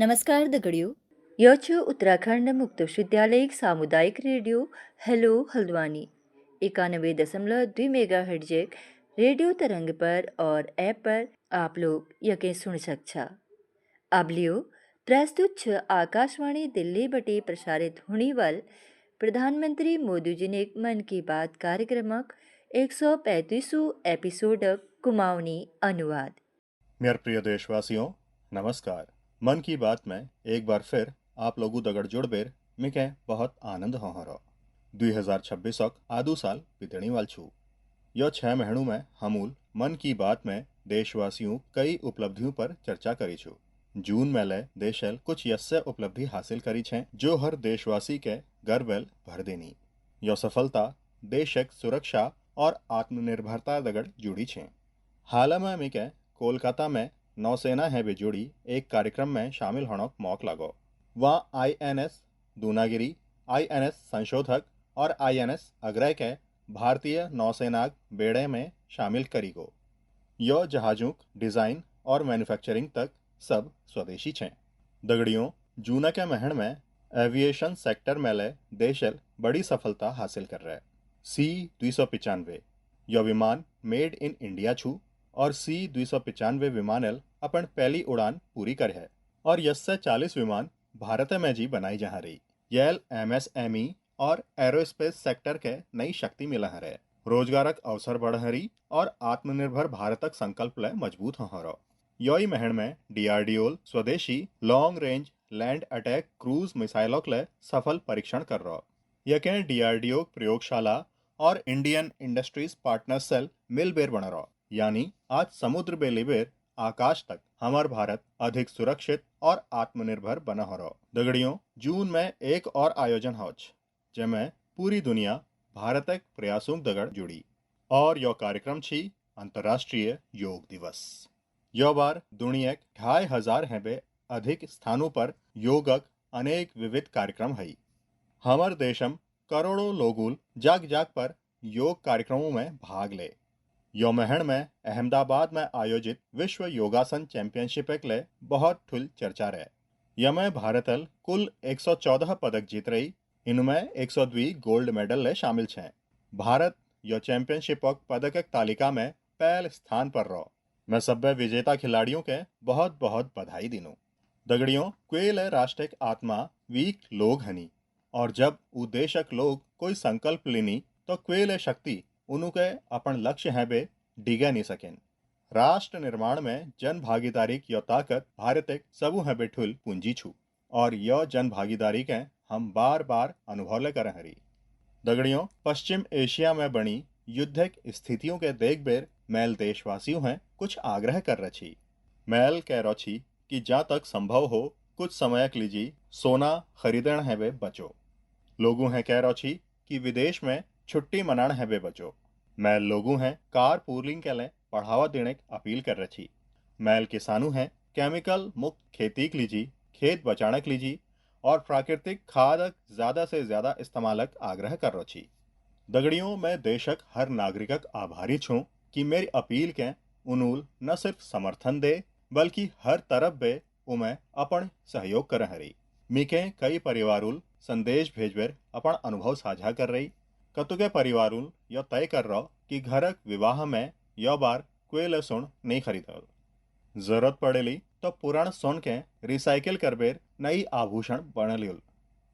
नमस्कार दगड़ियों। यो छ उत्तराखंड मुक्त विश्वविद्यालय सामुदायिक radio hello Haldwani 91.2 mega hertz radio तरंग पर और ऐप पर आप लोग यके सुन सकछा। अब लियो प्रस्तुत छ आकाशवाणी दिल्ली बटे प्रसारित होने वाल प्रधानमंत्री मोदी जी ने मन की बात कार्यक्रमक 135 एपिसोडक कुमाऊनी अनुवाद। मेरे प्रिय देशवासियों, नमस्कार। मन की बात में एक बार फिर आप लोगों दगड़ जुड़बेर मिके बहुत आनंद हो रहा। 2026 आदू साल बीतणी वाल छू। यह 6 महीनों में हमूल मन की बात में देशवासियों कई उपलब्धियों पर चर्चा करी छू। जून में ले देशल कुछ यस्य उपलब्धि हासिल करी छे जो हर देशवासी के गर्वेल भर देनी। यह सफलता देशक सुरक्षा और आत्मनिर्भरता दगड़ जुड़ी छे। हाल में मिके कोलकाता में नौसेना है भी जुड़ी एक कार्यक्रम में शामिल होने का मौका लगो। वहाँ आईएनएस दूनागिरी, आईएनएस संशोधक और आईएनएस अग्रय के भारतीय नौसेना बेड़े में शामिल करी गो। यह जहाजों डिजाइन और मैन्युफैक्चरिंग तक सब स्वदेशी छे। दगड़ियों, जून के महीने में एविएशन सेक्टर में ले देशल बड़ी सफलता हासिल कर रहे। C-295 यह विमान मेड इन इंडिया छू और C-295 विमानल अपन पहली उड़ान पूरी कर है और यस्से 40 विमान भारत में जी बनाई जहा रही। येल MSME और एरोस्पेस सेक्टर के नई शक्ति मिला है। रोजगारक अवसर बढ़ रही और आत्मनिर्भर भारतक संकल्प ले मजबूत हो रहा। यही महीने में DRDO स्वदेशी long range land attack cruise मिसाइलों ले सफल परीक्षण कर रहा। यह DRDO प्रयोगशाला और इंडियन इंडस्ट्रीज पार्टनर सेल मिलबेर बन रहा। यानी आज समुद्र बेलिबेर आकाश तक हमार भारत अधिक सुरक्षित और आत्मनिर्भर बना हो रहा। दगड़ियों, जून में एक और आयोजन होच जेमें पूरी दुनिया भारत एक प्रयासों दगड़ जुड़ी और यह कार्यक्रम छी अंतर्राष्ट्रीय योग दिवस। यह बार दुनिया 2500 हेबे अधिक स्थानों पर योगक अनेक विविध कार्यक्रम है। हमार देशम करोड़ों लोगुल जाग जाग पर योग कार्यक्रमों में भाग ले। यो महीने में अहमदाबाद में आयोजित विश्व योगासन चैंपियनशिप के लिए बहुत ठुल चर्चा रहे। यमें भारतल कुल 114 पदक जीत रही। इनमें 102 गोल्ड मेडल ले शामिल छे। भारत यो चैंपियनशिप पदक तालिका में पहले स्थान पर रहो। मैं सभ्य विजेता खिलाड़ियों के बहुत बहुत बधाई दिनूं। दगड़ियों, क्वेल राष्ट्रिक आत्मा वीक लोग हनी और जब उद्देशक लोग कोई संकल्प लेनी तो क्वेल शक्ति उनके अपन लक्ष्य है बे डिगा नहीं सकें। राष्ट्र निर्माण में जन भागीदारी की ताकत भारत एक सबू है बेठुल पूंजी छू और यह जन भागीदारी के हम बार बार अनुभव ले कर हरी। दगड़ियों, पश्चिम एशिया में बनी युद्धक स्थितियों के देख बेर मैल देशवासियों हैं कुछ आग्रह कर रही। मैल कह रही कि जहाँ तक संभव हो कुछ समय के लीजिए सोना खरीदन है वे बचो। लोगों हैं कह रही कि विदेश में छुट्टी मनाना है वे बचो। मैल लोगों हैं कार पूलिंग के लिए बढ़ावा देने की अपील कर रही। मैल किसानों हैं केमिकल मुक्त खेती के लीजिए, खेत बचाने के लीजिए और प्राकृतिक खाद ज्यादा से ज्यादा इस्तेमाल आग्रह कर रही। दगड़ियों, मैं देशक हर नागरिकक आभारी छूं कि मेरी अपील के उनूल न सिर्फ समर्थन दे बल्कि हर तरफ बे उमें अपन सहयोग कर रही। मिके कई परिवारुल संदेश भेजकर अपन अनुभव साझा कर रही। कतुके परिवारुल यह तय कर रहा कि घरक विवाह में यह बार कोई लहसुन नहीं खरीदल। जरूरत पड़ेली तो पुरान सोन के रिसाइकिल करबेर नई आभूषण बनलियुल।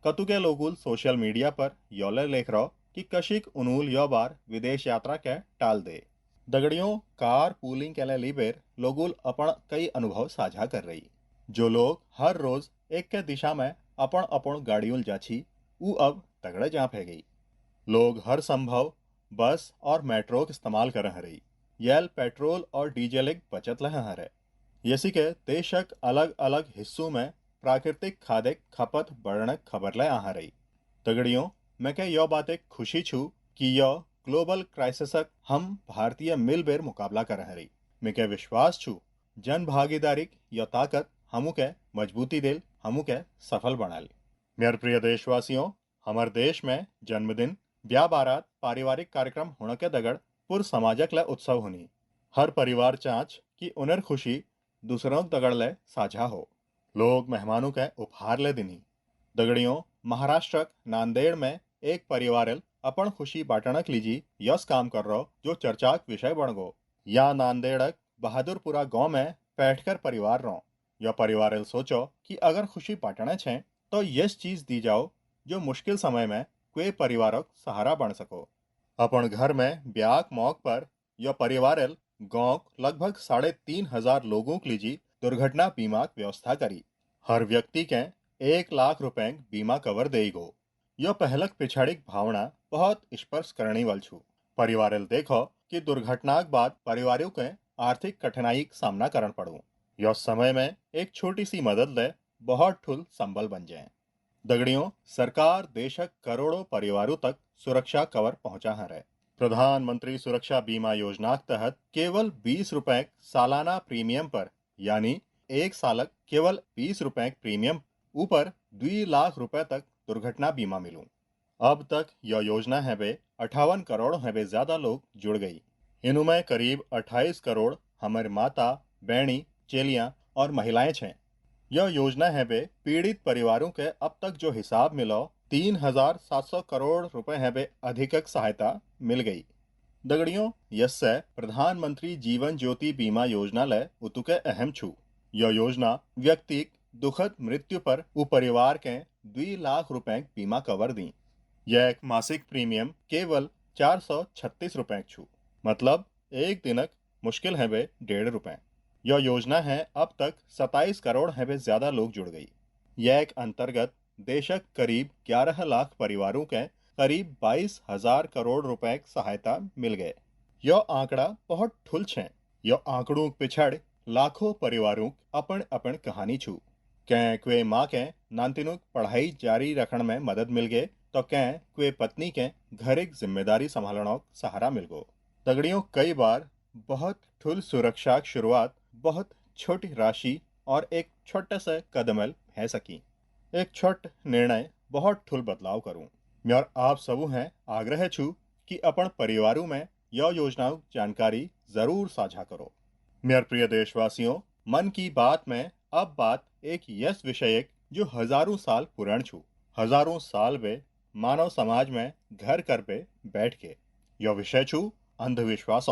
कतुके लोगुल सोशल मीडिया पर योले लेख रहा कि कशिक उनूल यह बार विदेश यात्रा के टाल दे। दगड़ियों, कार पूलिंग के लिए लीबेर लोगुल अपन कई अनुभव साझा कर रही। जो लोग हर रोज एक के दिशा में अपन अपन गाड़ियों जाची वो अब तगड़े जा फे गई। लोग हर संभव बस और मेट्रो का इस्तेमाल कर रही। येल पेट्रोल और डीजल की बचत लह है। यसी के देशक अलग अलग हिस्सों में प्राकृतिक खाद्य खपत बढ़ने खबर ले आ रही। तगड़ियों, मैं क्या यह बात एक खुशी छू कि यह ग्लोबल क्राइसिसक हम भारतीय मिलबेर मुकाबला कर रही। मैं क्या विश्वास छू जन भागीदारी यह ताकत हमू के मजबूती दिल हमू के सफल बनाल। मेरे प्रिय देशवासियों, हमारे देश में जन्मदिन, ब्याह बारात, पारिवारिक कार्यक्रम होने के दगड़ पुर समाजक ले उत्सव होनी। हर परिवार चाँच कि उनर खुशी दूसरों दगड़ ले साझा हो। लोग मेहमानों के उपहार ले दिनी। दगड़ियों, महाराष्ट्र नांदेड़ में एक परिवार अपन खुशी बाटणक लीजी यस काम कर रहो जो चर्चाक विषय बन गो। या नांदेड़क बहादुरपुरा गांव में बैठकर परिवार रहो। या परिवार सोचो कि अगर खुशी बाटने छे तो यस चीज दी जाओ जो मुश्किल समय में कोई परिवारक सहारा बन सको। अपन घर में ब्याक मौक पर यह परिवार गांव लगभग 3,500 लोगों के लीजी दुर्घटना बीमा की व्यवस्था करी। हर व्यक्ति के 1 लाख रुपए बीमा कवर देगो। यह पहलक पिछाड़ीक भावना बहुत स्पर्श करने वाल छू। परिवार देखो कि दुर्घटना के बाद परिवारों के आर्थिक कठिनाई का सामना करना पड़ू। यह समय में एक छोटी सी मदद ले बहुत ठुल संबल बन जाए। दगड़ियों, सरकार देशक करोड़ों परिवारों तक सुरक्षा कवर पहुंचा है। प्रधानमंत्री सुरक्षा बीमा योजना के तहत केवल 20 रुपए सालाना प्रीमियम पर, यानी एक सालक केवल 20 रुपए प्रीमियम ऊपर 2 लाख रुपए तक दुर्घटना बीमा मिलूं। अब तक यह योजना है बे 58 करोड़ है बे ज्यादा लोग जुड़ गई। इनमें करीब 28 करोड़ हमारे माता, बहनी, चेलियां और महिलाएं छे। यह योजना है बे पीड़ित परिवारों के अब तक जो हिसाब मिलो 3,700 करोड़ रुपए है बे अधिक सहायता मिल गई। दगड़ियों, यस्से प्रधानमंत्री जीवन ज्योति बीमा योजना ले उतुके अहम छू। यह योजना व्यक्ति दुखद मृत्यु पर उ परिवार के 2 लाख रुपए बीमा कवर दी। यह एक मासिक प्रीमियम केवल 436 रुपए छू, मतलब एक दिनक मुश्किल है बे 1.5 रुपए। यह योजना है अब तक 27 करोड़ है बे ज्यादा लोग जुड़ गई। यह एक अंतर्गत देशक करीब 11 लाख परिवारों के करीब 22,000 करोड़ रुपए की सहायता मिल गए। यह आंकड़ा बहुत ठुल छे। यह आंकड़ों के पिछड़ लाखों परिवारों अपन अपन कहानी छू। क्वे माँ के नानतिनुक पढ़ाई जारी रखने में मदद मिल गए तो क्वे पत्नी के घरिक जिम्मेदारी संभालने सहारा मिल गो। दगड़ियों, कई बार बहुत ठुल सुरक्षा की शुरुआत बहुत छोटी राशि और एक छोटे से कदमल है सकी। एक छोट निर्णय बहुत ठुल बदलाव करूं। मैं और आप सबू हैं आग्रह छू कि अपन परिवारों में यह योजनाओं की जानकारी जरूर साझा करो। मेरे प्रिय देशवासियों, मन की बात में अब बात एक यस विषय जो हजारों साल पुरान छू। हजारों साल वे मानव समाज में घर कर पे बैठ के यह विषय छू अंधविश्वास।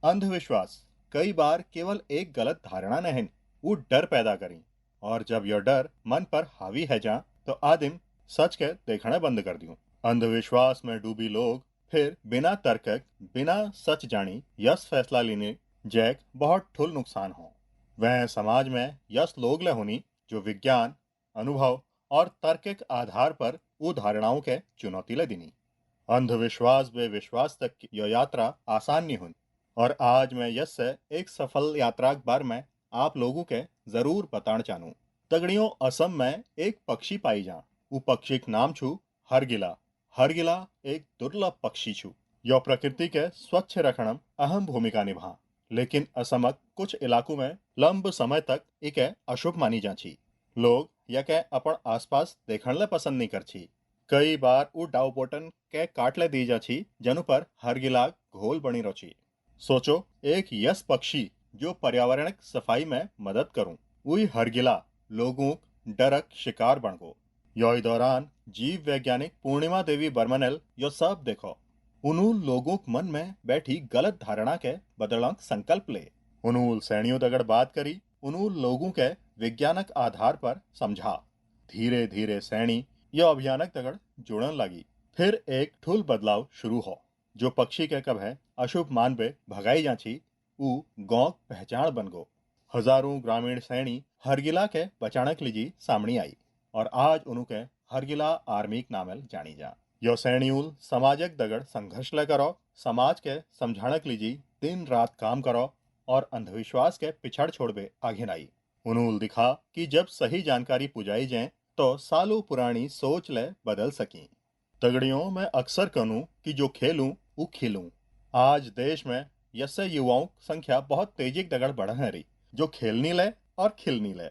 अंधविश्वास कई बार केवल एक गलत धारणा नहीं, वो डर पैदा करी। और जब यह डर मन पर हावी है जा तो आदिम सच के देखना बंद कर दियो। अंधविश्वास में डूबी लोग फिर बिना तर्क बिना सच जानी यस फैसला लेने जैक बहुत ठुल नुकसान हो। वह समाज में यस लोग ले होनी जो विज्ञान, अनुभव और तर्क के आधार पर वो धारणाओं के चुनौती ले देनी। अंधविश्वास बे विश्वास तक की यह यात्रा आसान नहीं हुई। और आज मैं यस से एक सफल यात्रा के बारे में आप लोगों के जरूर बताना चाहूँ। दगड़ियों, असम में एक पक्षी पाई जा। वो पक्षी का नाम छू हरगिला। हरगिला एक दुर्लभ पक्षी छू। यह प्रकृति के स्वच्छ रखना अहम भूमिका निभा, लेकिन असमक कुछ इलाकों में लंब समय तक इके अशुभ मानी जाची। लोग यके अपन आसपास देखने पसंद नहीं करछी। कई बार वो डाउपोटन के काटले दी जाची जनु पर हरगिला घोल बनी रची। सोचो, एक यस पक्षी जो पर्यावरण सफाई में मदद करूं, वही हरगिला लोगों डरक शिकार बन गो। यही दौरान जीव वैज्ञानिक पूर्णिमा देवी बर्मनल यो सब देखो। उन्होंने लोगों के मन में बैठी गलत धारणा के बदलने का संकल्प ले। उन्होंने सैनियों दगड़ बात करी। उन्होंने लोगों के वैज्ञानिक आधार पर समझा। धीरे धीरे सैनी यह अभियानक दगड़ जुड़न लगी। फिर एक ठुल बदलाव शुरू हो। जो पक्षी के कब है अशुभ मान बे भगाई जाची, ऊ गांव पहचान बन गो। हजारों ग्रामीण सैनी हरगिला के बचाणक लीजी सामने आई और आज उनके हरगिला आर्मी के नामल जानी जा। यो सैनियूल समाजक दगड़ संघर्ष ले करो, समाज के समझाणक लीजी दिन रात काम करो और अंधविश्वास के पिछड़ छोड़ बे आगे आई। उन्होंने दिखा कि जब सही जानकारी पुजाई जाए तो सालों पुरानी सोच ले बदल सकी। दगड़ियों, मैं अक्सर कहूँ कि जो खेलूं वो खिलूं। आज देश में यसे युवाओं की संख्या बहुत तेजी के दगड़ बढ़ रही, जो खेलनी ले और खिलनी ले।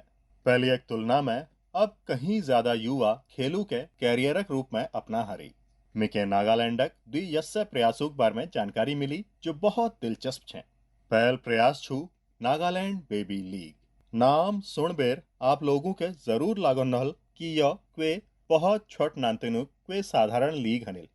पहले एक तुलना में अब कहीं ज्यादा युवा खेलू के कैरियरक रूप में अपना हरी। मिके नागालैंडक द्वि यस्य प्रयासों के बारे में जानकारी मिली जो बहुत दिलचस्प छे। पहल प्रयास छू नागालैंड बेबी लीग। नाम सुन बेर आप लोगों के जरूर लागन रहल कि यह क्वे बहुत छोट नानतेनु क्वे साधारण लीग हनिल,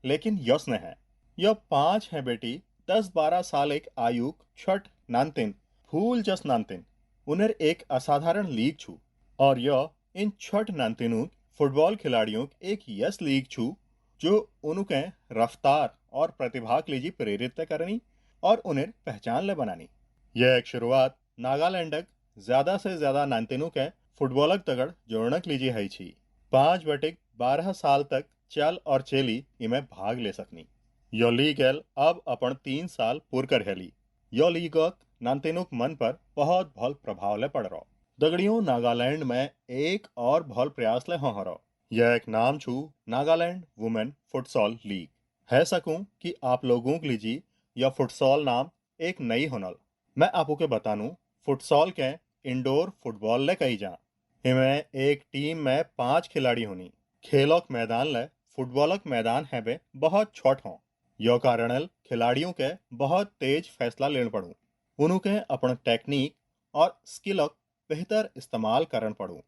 लेकिन यस न है। यह 5 है बेटी 10-12 साल एक आयुक छठ नानतिन फूल जस नानतिन उन्हें एक असाधारण लीग छू। और यह इन छठ नानतिनु फुटबॉल खिलाड़ियों की एक यस लीग छू जो उनके रफ्तार और प्रतिभा के लिए प्रेरित करनी और उन्हें पहचान ले बनानी। यह एक शुरुआत नागालैंडक ज्यादा से ज्यादा नानतिनु के फुटबॉलक तगड़ जोड़नक लीजिए है छी। 5-12 साल तक चल और चेली इमें भाग ले सकनी। यो लीग एल अब अपन 3 साल पूर कर हेली। यो लीगक नानतेनुक मन पर बहुत भल प्रभाव ले पड़ रहा। दगड़ियों नागालैंड में एक और भल प्रयास ले हो रहा। यह एक नाम छू नागालैंड वुमेन फुटसॉल लीग। है सकूं कि आप लोगों के लिए यह फुटसॉल नाम एक नई हुनल। मैं आपको के बतानू फुटसॉल के इंडोर फुटबॉल ले कही जा। इनमें एक टीम में 5 खिलाड़ी होनी। खेलों के मैदान ले फुटबॉलक मैदान है बे बहुत छोट हों। यो कारण खिलाड़ियों के बहुत तेज फैसला लेना पड़ू। उनके अपन टेक्निक और स्किल बेहतर इस्तेमाल करन पड़ू।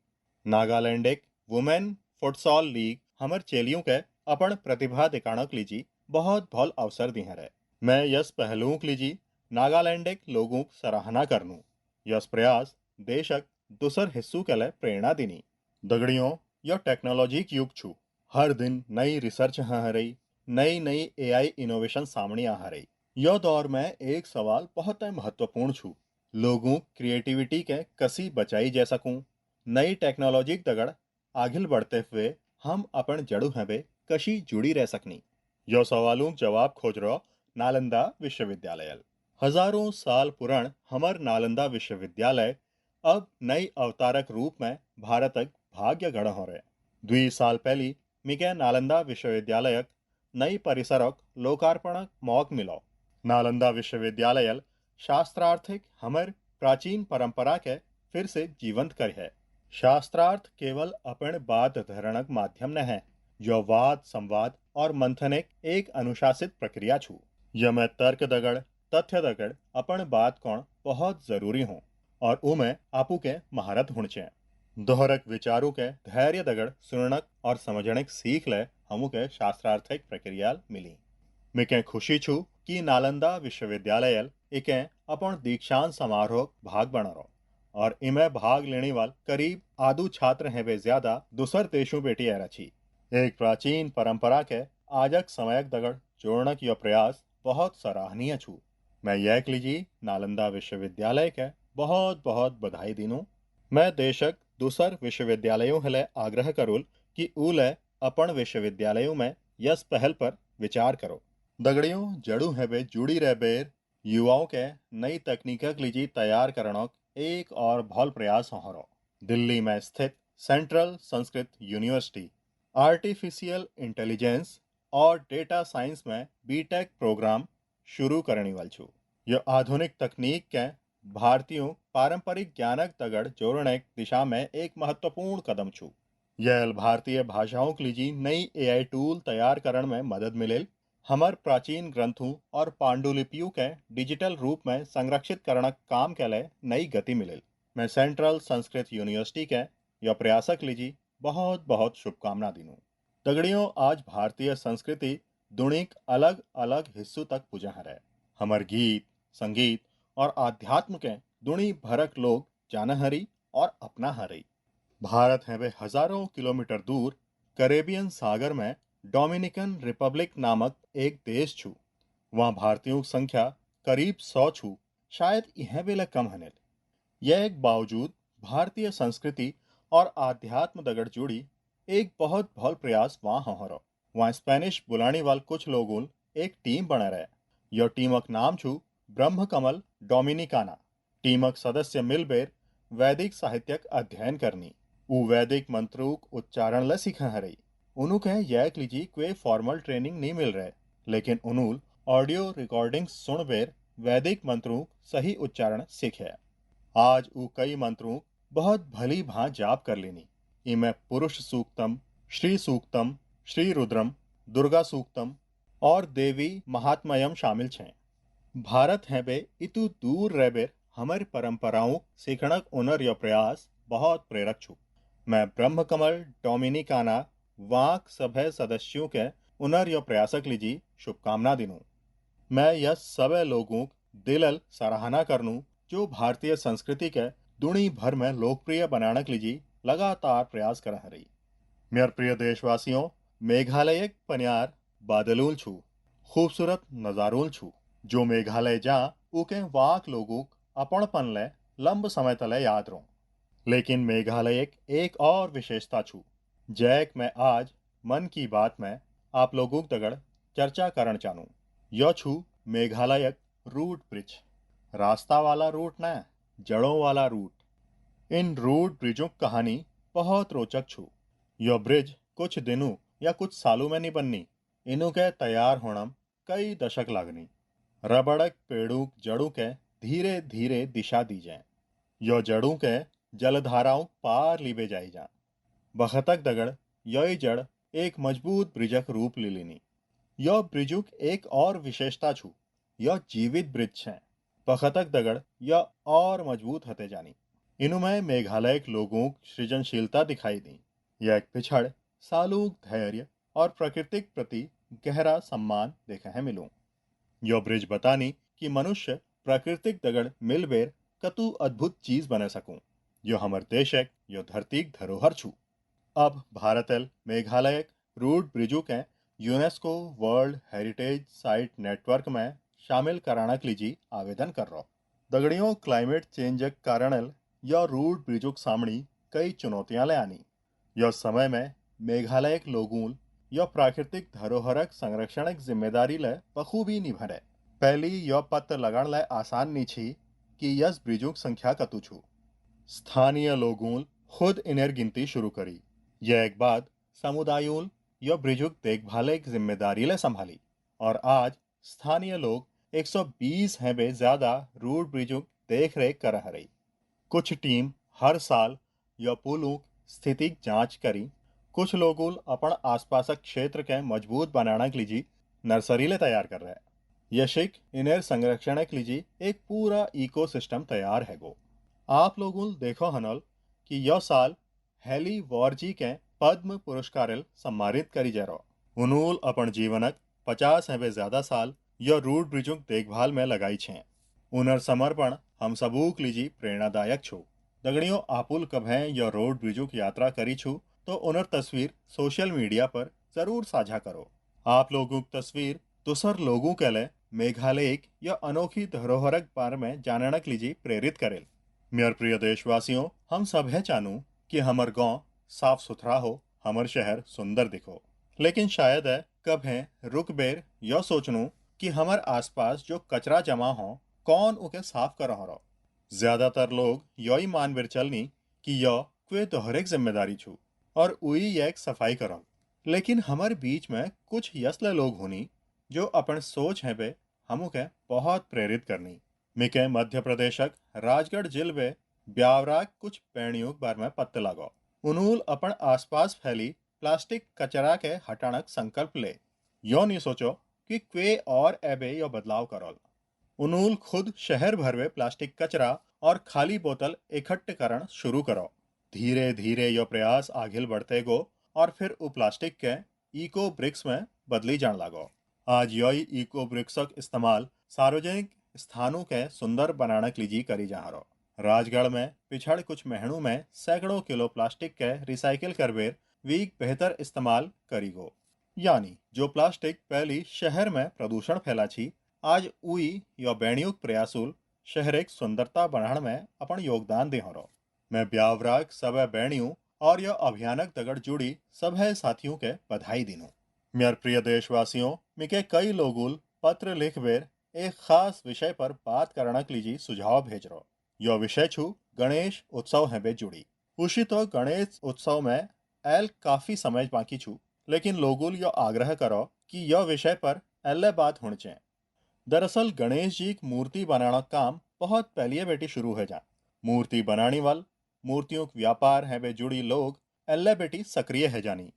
नागालैंड एक वुमेन फुटसॉल लीग हमर चेलियों के अपन प्रतिभा दिखाने के लिए बहुत भल अवसर दी है। मैं यस पहलुओं के लिए नागालैंड एक लोगों की सराहना करनू। यस प्रयास देशक दूसर हिस्सों के लिए प्रेरणा देनी। दगड़ियों यह टेक्नोलॉजी की युग छू। हर दिन नई रिसर्च हाँ रही, नई नई एआई इनोवेशन सामने आ रही। यह दौर में एक सवाल बहुत महत्वपूर्ण छू। लोगों क्रिएटिविटी के कसी बचाई जा सकूं। नई टेक्नोलॉजी दगड़ आगे बढ़ते हुए हम अपन जड़ू हबे कशी जुड़ी रह सकनी। यह सवालों के जवाब खोज रहा नालंदा विश्वविद्यालय। हजारों साल पुरान हमार नालंदा विश्वविद्यालय अब नई अवतारक रूप में भारतक भाग्य गढ़ हो रहे। 2 साल पहले मिके नालंदा विश्वविद्यालय नई परिसरक लोकार्पण मौक मिलो। नालंदा विश्वविद्यालय शास्त्रार्थिक हमर प्राचीन परंपरा के फिर से जीवंत कर है। शास्त्रार्थ केवल अपन बात धरणक माध्यम न है, जो वाद संवाद और मंथन एक अनुशासित प्रक्रिया छू। यह में तर्क दगड़ तथ्य दगड़ अपन बात कौन बहुत जरूरी हो और उमें आपू के महारत होने चाहिए। दोहरक विचारों के धैर्य दगड़ सुननक और समझनक सीख ले हमू के शास्त्रार्थिक प्रक्रिया मिली। मिके खुशी छू कि नालंदा विश्वविद्यालय इके अपन दीक्षांत समारोह भाग बना रहो और इमें भाग लेने वाल करीब आधु छात्र हैं वे ज्यादा दूसर देशों बेटी आ रही। एक प्राचीन परंपरा के आजक समयक दगड़ जोड़ने की यह प्रयास बहुत सराहनीय छू। मैं यह लीजिए नालंदा विश्वविद्यालय के बहुत बहुत बधाई दिनूं। मैं देशक दूसर विश्वविद्यालयों हले आग्रह करूल कि उले अपन विश्वविद्यालयों में यस पहल पर विचार करो। दगड़ियों जड़ू है बे जुड़ी रह बेर युवाओं के नई तकनीक लीजिए तैयार करना एक और भल प्रयास हो रहा। दिल्ली में स्थित central Sanskrit university artificial intelligence और डेटा साइंस में बीटेक प्रोग्राम शुरू करने वाल छू। यह आधुनिक तकनीक के भारतीयों पारंपरिक ज्ञानक तगड़ जोड़ने की दिशा में एक महत्वपूर्ण कदम छू। यह भारतीय भाषाओं के लिए नई एआई टूल तैयार करने में मदद मिले। हमार प्राचीन ग्रंथों और पांडुलिपियों के डिजिटल रूप में संरक्षित करने काम के लिए नई गति मिले। मैं सेंट्रल संस्कृत यूनिवर्सिटी के यह प्रयासक लीजिए बहुत बहुत शुभकामना दिनूं। दगड़ियों आज भारतीय संस्कृति दुनिक अलग अलग हिस्सों तक पुजा है। हमार गीत संगीत और आध्यात्म के दुनी भरक लोग जाना हरी और अपना हरी। भारत है वे हजारों किलोमीटर दूर कैरेबियन सागर में डोमिनिकन रिपब्लिक नामक एक देश छू। वहाँ भारतीयों की संख्या करीब 100 छू, शायद यह बेला कम हने। यह एक बावजूद भारतीय संस्कृति और आध्यात्म दगड़ जुड़ी एक बहुत भल प्रयास वहाँ हो रहा। वहाँ स्पेनिश बुलाने वाल कुछ लोगों एक टीम बना रहे। यह टीमक नाम छू ब्रह्म कमल डोमिनिकाना। टीमक सदस्य मिलबेर वैदिक साहित्यक अध्ययन करनी। उ वैदिक मंत्रों उच्चारण ल सीखा हरई। उन्होंने यह लीजिए कोई फॉर्मल ट्रेनिंग नहीं मिल रहे, लेकिन उन्होंने ऑडियो रिकॉर्डिंग सुन बेर वैदिक मंत्रों सही उच्चारण सीखे। आज वो कई मंत्रों बहुत भली भां जाप कर लेनी। इनमें पुरुष सूक्तम, श्री सूक्तम, श्री रुद्रम, दुर्गा सूक्तम और देवी महात्मयम शामिल छे। भारत है बे इतु दूर रह बेर हमारी परंपराओं सीखणक उनर यह प्रयास बहुत प्रेरक छू। मैं ब्रह्म कमल डोमिनिकाना वाक सभे सदस्यों के उनर यो प्रयासक लीजी शुभकामना दिनूं। मैं यह सभी लोगों दिलल सराहना करनूं जो भारतीय संस्कृति के दुनी भर में लोकप्रिय बनाने के लिए लगातार प्रयास कर रही। मेरे प्रिय देशवासियों, मेघालय एक पनियार बादलूल छू, खूबसूरत नजारूल छू। जो मेघालय जा उके वाक लोगों अपनपन ले लंब समय तले याद रो। लेकिन मेघालय एक और विशेषता छू जैक मैं आज मन की बात में आप लोगों तगड़ चर्चा करण चाहूँ। यह छू मेघालय रूट ब्रिज, रास्ता वाला रूट न, जड़ों वाला रूट। इन रूट ब्रिजों की कहानी बहुत रोचक छू। यह ब्रिज कुछ दिनों या कुछ सालों में नहीं बननी, इनों के तैयार होना कई दशक लगनी। रबड़क पेड़ों जड़ों के धीरे धीरे दिशा दी जाए, यो जड़ों के जलधाराओं पार लीबे जाई जा। बखतक दगड़ यही जड़ एक मजबूत ब्रिजक रूप ले लेनी। यह ब्रिजुक एक और विशेषता छू, यह जीवित ब्रिज है। बखतक दगड़ यह और मजबूत होते जानी। इनमें मेघालय के लोगों की सृजनशीलता दिखाई दी। यह एक पिछड़ सालूक धैर्य और प्राकृतिक प्रति गहरा सम्मान देखे है मिलूं। यो ब्रिज बतानी कि मनुष्य प्राकृतिक दगड़ मिलबेर कतु अद्भुत चीज बने सकूं। यो हमर देशक यो धरती धरोहर छू। अब भारतल मेघालय रूट ब्रिजों के UNESCO world heritage site network में शामिल कराने के लिए आवेदन कर रहा। दगड़ियों क्लाइमेट चेंज के कारण यह रूट ब्रिजों के सामने कई चुनौतियां ले आनी। यह समय में मेघालय के लोगों यह प्राकृतिक धरोहरक संरक्षण की जिम्मेदारी ले बखूबी निभरे। पहली यह पत्र लगान ले आसान नहीं छी कि यस ब्रिजों की संख्या कतु छू। स्थानीय लोगों खुद इन्हें गिनती शुरू करी। यह एक बाद समुदायों यह ब्रिजों की देखभाल की जिम्मेदारी ले संभाली और आज स्थानीय लोग 120 हैं बे ज्यादा रूट ब्रिजों की देख रेख कर रही। कुछ टीम हर साल यह पुलों की स्थिति की जांच करी। कुछ लोगों अपन आसपास क्षेत्र के मजबूत बनाने के लिए नर्सरी ले तैयार कर रहे हैं। यशिक इन्हें संरक्षण के लिए एक पूरा इकोसिस्टम तैयार है गो। आप लोगों देखो हनल कि यह साल हेली वॉरजी के पद्म पुरस्कार सम्मानित करी जा रहा। उनूल अपन जीवनक 50 है ज्यादा साल यह रूट ब्रिजों की देखभाल में लगाई छे। उनर समर्पण हम सबूक लीजी प्रेरणादायक छो। दगड़ियों आपुल कभें यह रोड ब्रिजों की यात्रा करी छू तो उनर तस्वीर सोशल मीडिया पर जरूर साझा करो। आप लोगों की तस्वीर दूसर लोगों के लिए मेघालय की यह अनोखी धरोहरक बारे में जानने के लिए प्रेरित करेल। मेरे प्रिय देशवासियों, हम सब है चाहूँ कि हमर गांव साफ सुथरा हो, हमर शहर सुंदर दिखो। लेकिन शायद है कब है रुक बेर यह सोचनू कि हमार आसपास जो कचरा जमा हो कौन उके साफ कर रहा। ज्यादातर लोग यही मान बेर चलनी कि यह कोई दोहरेक जिम्मेदारी छू और उई एक सफाई करो। लेकिन हमारे बीच में कुछ यसले लोग होनी जो अपन सोच है बे हमू के बहुत प्रेरित करनी। मिके मध्य प्रदेशक राजगढ़ जिले में ब्यावराग कुछ पेड़ियों के बारे में पत्ते लगाओ। उनूल अपन आसपास फैली प्लास्टिक कचरा के हटानक संकल्प ले। यो नहीं सोचो कि क्वे और एबे यो बदलाव करोल। उनूल खुद शहर भर में प्लास्टिक कचरा और खाली बोतल इकट्ठे करण शुरू करो। धीरे धीरे यो प्रयास आगे बढ़ते गो और फिर उ प्लास्टिक के इको ब्रिक्स में बदली जान लागो। आज यही इको ब्रिक्स का इस्तेमाल सार्वजनिक स्थानों के सुंदर बनाने के लिए करी जा रहा। राजगढ़ में पिछड़ कुछ महीनों में सैकड़ों किलो प्लास्टिक के रिसाइकिल करवेर वीक बेहतर इस्तेमाल करी गो। यानी जो प्लास्टिक पहली शहर में प्रदूषण फैला छी, आज उई या बैणियुक प्रयासुल शहर एक सुंदरता बढ़ाने में अपन योगदान दे हो। मैं ब्यावराग सब बैणियों और यह अभियानक दगड़ जुड़ी सब साथियों के बधाई दिनूं। मेरे प्रिय देशवासियों, मिके कई लोगों पत्र लिख बेर एक खास विषय पर बात करने के लिए सुझाव भेज रहा। यह विषय छू गणेश उत्सव है बे जुड़ी। उसी तो गणेश उत्सव में एल काफी समय बाकी छू, लेकिन लोगों यो आग्रह करो कि यह विषय पर एल्ले बात होनी चाहिए। दरअसल गणेश जी की मूर्ति बनाना काम बहुत पहले बेटी शुरू है जा। मूर्ति बनाने वाल मूर्तियों के व्यापार है बे जुड़ी लोग एल्ले बेटी सक्रिय है जानी।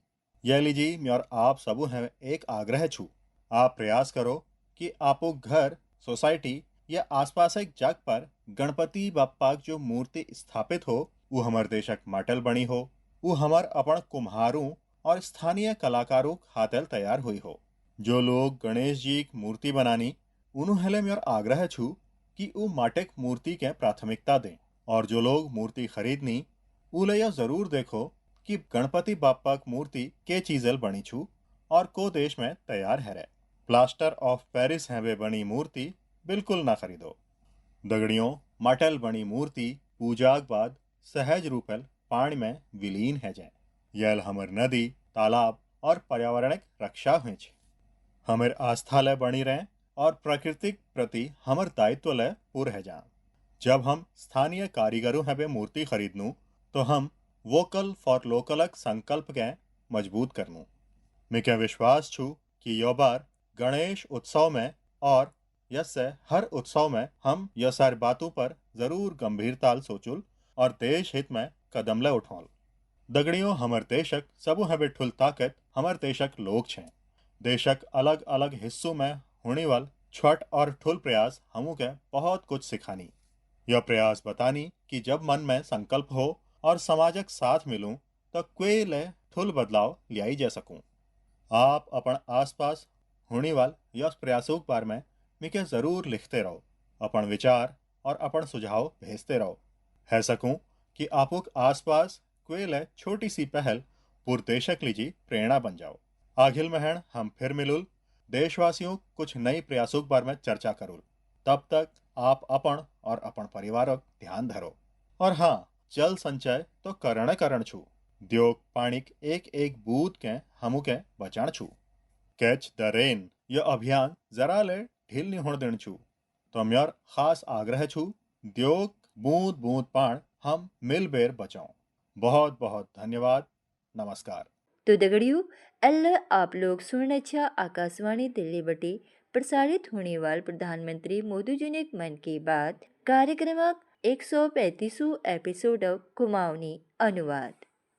यह लीजिए मैं आप सबू है एक आग्रह छू। आप प्रयास करो कि आपो घर, सोसाइटी या आसपास एक जगह पर गणपति बप्पा की जो मूर्ति स्थापित हो वो हमर देशक माटल बनी हो, वो हमर अपन कुम्हारों और स्थानीय कलाकारों हाथल तैयार हुई हो। जो लोग गणेश जी की मूर्ति बनानी, उन्हें मेरा आग्रह छू कि वो माटिक मूर्ति के प्राथमिकता दें। और जो लोग मूर्ति खरीदनी, उले यह जरूर देखो कि गणपति बापा की मूर्ति के चीजल बनी छू और को देश में तैयार है। प्लास्टर ऑफ पेरिस है वे बनी मूर्ति बिल्कुल ना खरीदो। दगड़ियों, माटल बनी मूर्ति पूजा के बाद सहज रूपल पानी में विलीन है जाए। यल हमर नदी, तालाब और पर्यावरणिक रक्षा हुई छे। हमर आस्थालय बनी रहे और प्रकृतिक प्रति हमर दायित्व लय पूर है जा। जब हम स्थानीय कारीगरों हैं मूर्ति खरीदनू, तो हम वोकल फॉर लोकलक संकल्प के मजबूत करनू। मैं विश्वास छू कि यो बार गणेश उत्सव में और यसे हर उत्सव में हम यह सारी बातों पर जरूर गंभीरताल सोचुल और देश हित में कदम ले उठौल। दगड़ियों, हमर देशक सबू हमें ठुल ताकत हमर देशक लोग छे। देशक अलग अलग हिस्सों में होने वाल छोट और ठुल प्रयास हमू के बहुत कुछ सिखानी। यह प्रयास बतानी कि जब मन में संकल्प हो और समाजक साथ मिलूं, तो कोई ले ठुल बदलाव लियाई जा सकूं। आप अपन आसपास होने वाल यह प्रयासों के बारे में मिके जरूर लिखते रहो। अपन विचार और अपन सुझाव भेजते रहो। है सकूं कि आपको आसपास कोई ले छोटी सी पहल पूरे देशक लीजी प्रेरणा बन जाओ। आखिर में हम फिर मिलुल, देशवासियों कुछ नई प्रयासों के बारे में चर्चा करूल। तब तक आप अपन और अपन परिवारक ध्यान धरो। और हाँ, जल संचय तो करण छू। द्योग पानिक एक एक बूंद के हमू के बचाण छू। कैच द रेन यह अभियान जरा ले ढील नहीं होने देन छू। तो म्यार खास आग्रह छू, द्योग बूंद बूंद पान हम मिल बेर बचाओ। बहुत बहुत धन्यवाद। नमस्कार। तो दगड़ियों, अल्लाह आप लोग सुनने आकाशवाणी दिल्ली बटी प्रसारित होने वाल प्रधानमंत्री मोदी जी ने मन की बात कार्यक्रमक 135 एपिसोड कुमाऊनी अनुवाद।